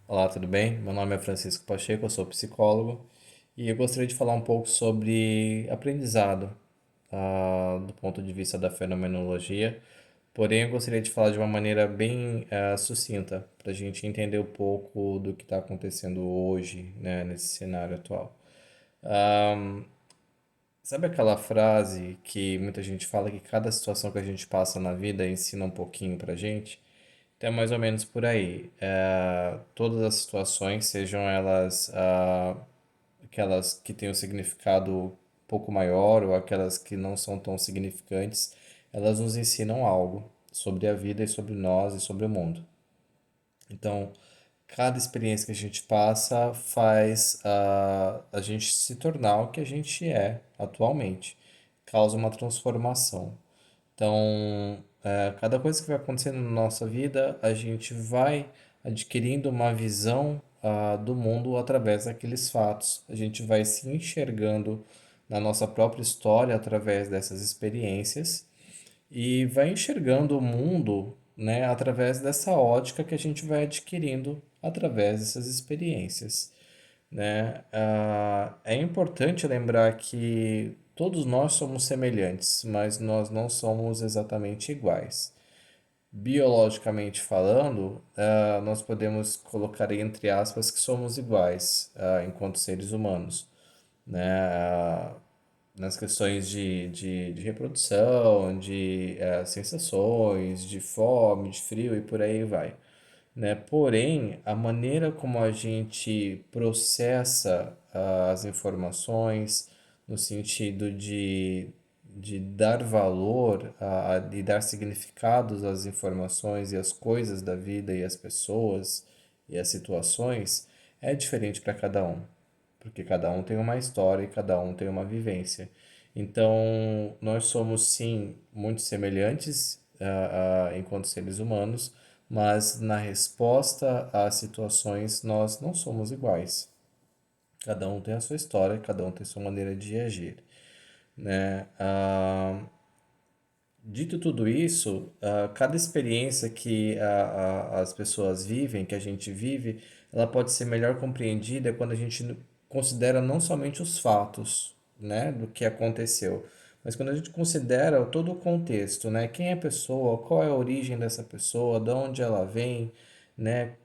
Olá, tudo bem? Meu nome é Francisco Pacheco, eu sou psicólogo e eu gostaria de falar um pouco sobre aprendizado, do ponto de vista da fenomenologia. Porém, eu gostaria de falar de uma maneira bem sucinta, para a gente entender um pouco do que está acontecendo hoje, né, nesse cenário atual. Ah, Sabe aquela frase que muita gente fala que cada situação que a gente passa na vida ensina um pouquinho pra gente? Então, é mais ou menos por aí. Todas as situações, sejam elas aquelas que têm um significado um pouco maior ou aquelas que não são tão significantes, elas nos ensinam algo sobre a vida e sobre nós e sobre o mundo. Então, cada experiência que a gente passa faz a gente se tornar o que a gente é atualmente, causa uma transformação. Então, cada coisa que vai acontecendo na nossa vida, a gente vai adquirindo uma visão, do mundo através daqueles fatos. A gente vai se enxergando na nossa própria história através dessas experiências e vai enxergando o mundo, né, através dessa ótica que a gente vai adquirindo através dessas experiências, né? É importante lembrar que todos nós somos semelhantes, mas nós não somos exatamente iguais. Biologicamente falando, nós podemos colocar entre aspas que somos iguais, enquanto seres humanos, né? Nas questões de reprodução, de sensações, de fome, de frio e por aí vai, né? Porém, a maneira como a gente processa as informações, no sentido de dar valor e dar significados às informações e às coisas da vida e às pessoas e às situações, é diferente para cada um, porque cada um tem uma história e cada um tem uma vivência. Então, nós somos sim muito semelhantes enquanto seres humanos, mas na resposta às situações nós não somos iguais. Cada um tem a sua história, cada um tem a sua maneira de agir, né? Dito tudo isso, cada experiência que as pessoas vivem, que a gente vive, ela pode ser melhor compreendida quando a gente considera não somente os fatos, né, do que aconteceu, mas quando a gente considera todo o contexto, né, quem é a pessoa, qual é a origem dessa pessoa, de onde ela vem, né,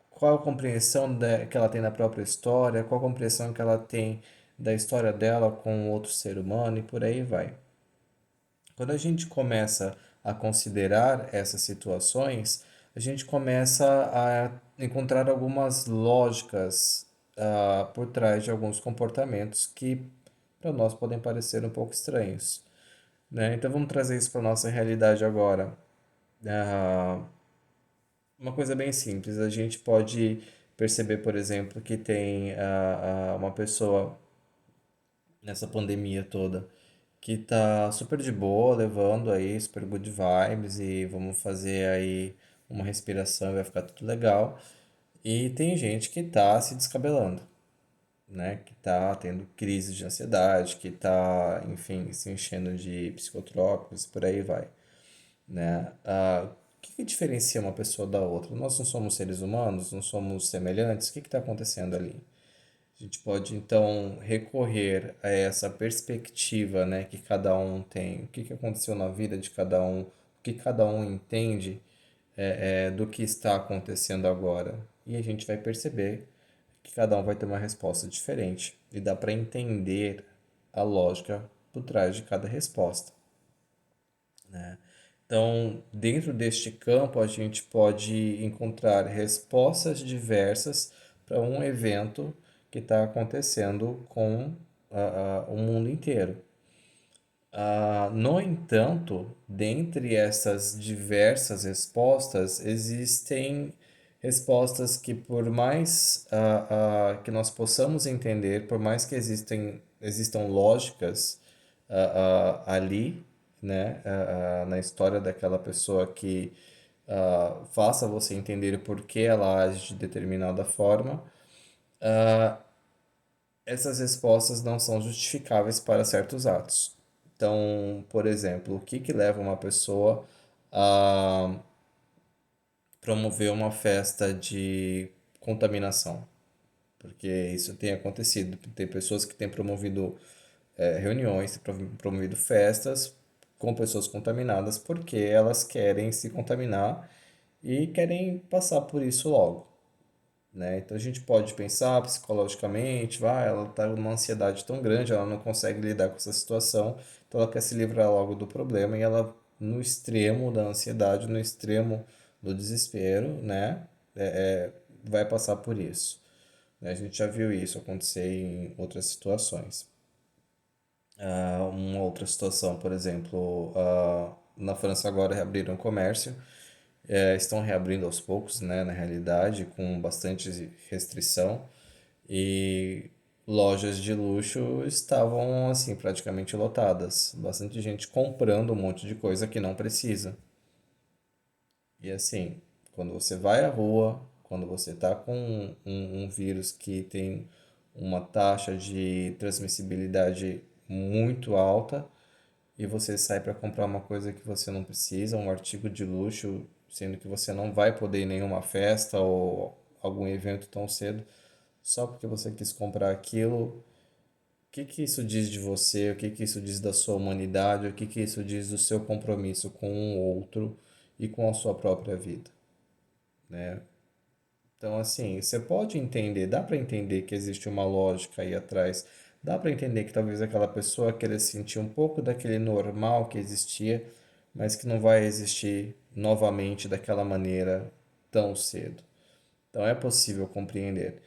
qual a compreensão que ela tem da própria história, qual a compreensão que ela tem da história dela com outro ser humano e por aí vai. Quando a gente começa a considerar essas situações, a gente começa a encontrar algumas lógicas, por trás de alguns comportamentos que para nós podem parecer um pouco estranhos, né? Então vamos trazer isso para a nossa realidade agora. Ah, uma coisa bem simples, a gente pode perceber, por exemplo, que tem uma pessoa nessa pandemia toda, que tá super de boa, levando aí super good vibes e vamos fazer aí uma respiração e vai ficar tudo legal. E tem gente que tá se descabelando, né? Que tá tendo crise de ansiedade, que tá, enfim, se enchendo de psicotrópicos e por aí vai, né? O que que diferencia uma pessoa da outra? Nós não somos seres humanos, não somos semelhantes? O que está acontecendo ali? A gente pode então recorrer a essa perspectiva, né, que cada um tem, o que que aconteceu na vida de cada um, o que cada um entende do que está acontecendo agora. E a gente vai perceber que cada um vai ter uma resposta diferente. E dá para entender a lógica por trás de cada resposta, né? Então, dentro deste campo, a gente pode encontrar respostas diversas para um evento que está acontecendo com o mundo inteiro. No entanto, dentre essas diversas respostas, existem respostas que, por mais que nós possamos entender, por mais que existam lógicas ali, né, na história daquela pessoa que faça você entender o porquê ela age de determinada forma, essas respostas não são justificáveis para certos atos. Então, por exemplo, o que que leva uma pessoa a promover uma festa de contaminação, porque isso tem acontecido. Tem pessoas que têm promovido reuniões, têm promovido festas com pessoas contaminadas porque elas querem se contaminar e querem passar por isso logo, né? Então a gente pode pensar psicologicamente, vai, ela está numa ansiedade tão grande, ela não consegue lidar com essa situação, então ela quer se livrar logo do problema e ela, no extremo da ansiedade, no extremo do desespero, né, vai passar por isso, né? A gente já viu isso acontecer em outras situações. Uma outra situação, por exemplo, na França agora reabriram o comércio, estão reabrindo aos poucos, né, na realidade, com bastante restrição, e lojas de luxo estavam assim praticamente lotadas, bastante gente comprando um monte de coisa que não precisa. E assim, quando você vai à rua, quando você está com um vírus que tem uma taxa de transmissibilidade muito alta, e você sai para comprar uma coisa que você não precisa, um artigo de luxo, sendo que você não vai poder ir em nenhuma festa ou algum evento tão cedo, só porque você quis comprar aquilo, o que que isso diz de você? O que que isso diz da sua humanidade? O que que isso diz do seu compromisso com o outro e com a sua própria vida, né? Então, assim, você pode entender, dá para entender que existe uma lógica aí atrás, dá para entender que talvez aquela pessoa queira sentir um pouco daquele normal que existia, mas que não vai existir novamente daquela maneira tão cedo. Então, é possível compreender.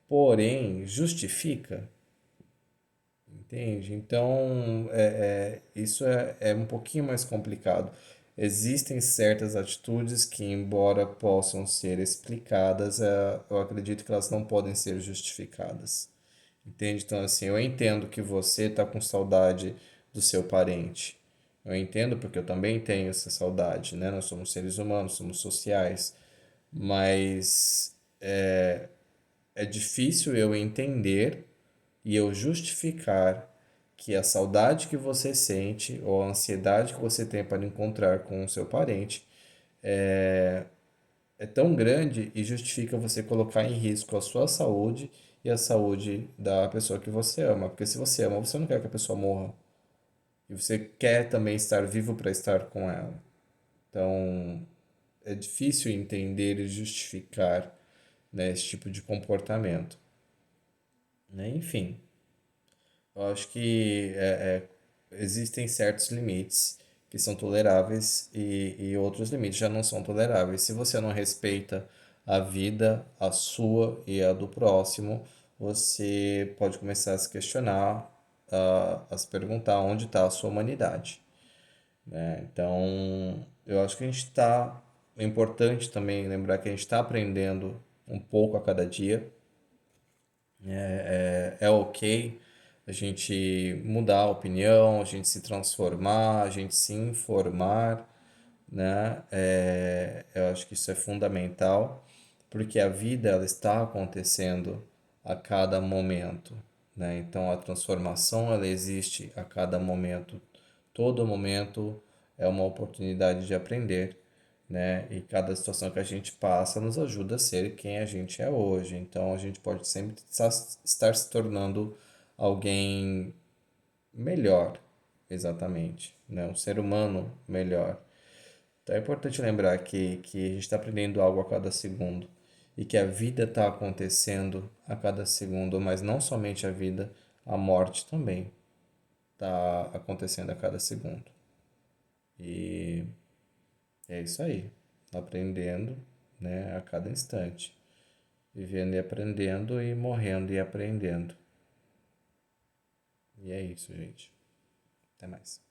Porém, justifica, entende? Então, isso é um pouquinho mais complicado. Existem certas atitudes que, embora possam ser explicadas, eu acredito que elas não podem ser justificadas. Entende? Então, assim, eu entendo que você está com saudade do seu parente. Eu entendo porque eu também tenho essa saudade, né? Nós somos seres humanos, somos sociais. Mas é difícil eu entender e eu justificar que a saudade que você sente ou a ansiedade que você tem para encontrar com o seu parente é tão grande e justifica você colocar em risco a sua saúde e a saúde da pessoa que você ama. Porque se você ama, você não quer que a pessoa morra. E você quer também estar vivo para estar com ela. Então, é difícil entender e justificar, né, esse tipo de comportamento, né? Enfim, eu acho que existem certos limites que são toleráveis e outros limites já não são toleráveis. Se você não respeita a vida, a sua e a do próximo, você pode começar a se questionar, a se perguntar onde está a sua humanidade, né? Então, eu acho que a gente está. É importante também lembrar que a gente está aprendendo um pouco a cada dia. É ok a gente mudar a opinião, a gente se transformar, a gente se informar, né? Eu acho que isso é fundamental, porque a vida ela está acontecendo a cada momento, né? Então a transformação ela existe a cada momento. Todo momento é uma oportunidade de aprender, né? E cada situação que a gente passa nos ajuda a ser quem a gente é hoje. Então a gente pode sempre estar se tornando alguém melhor, exatamente, né? Um ser humano melhor. Então é importante lembrar que a gente está aprendendo algo a cada segundo e que a vida está acontecendo a cada segundo, mas não somente a vida, a morte também está acontecendo a cada segundo. E é isso aí, aprendendo, né, a cada instante, vivendo e aprendendo e morrendo e aprendendo. E é isso, gente. Até mais.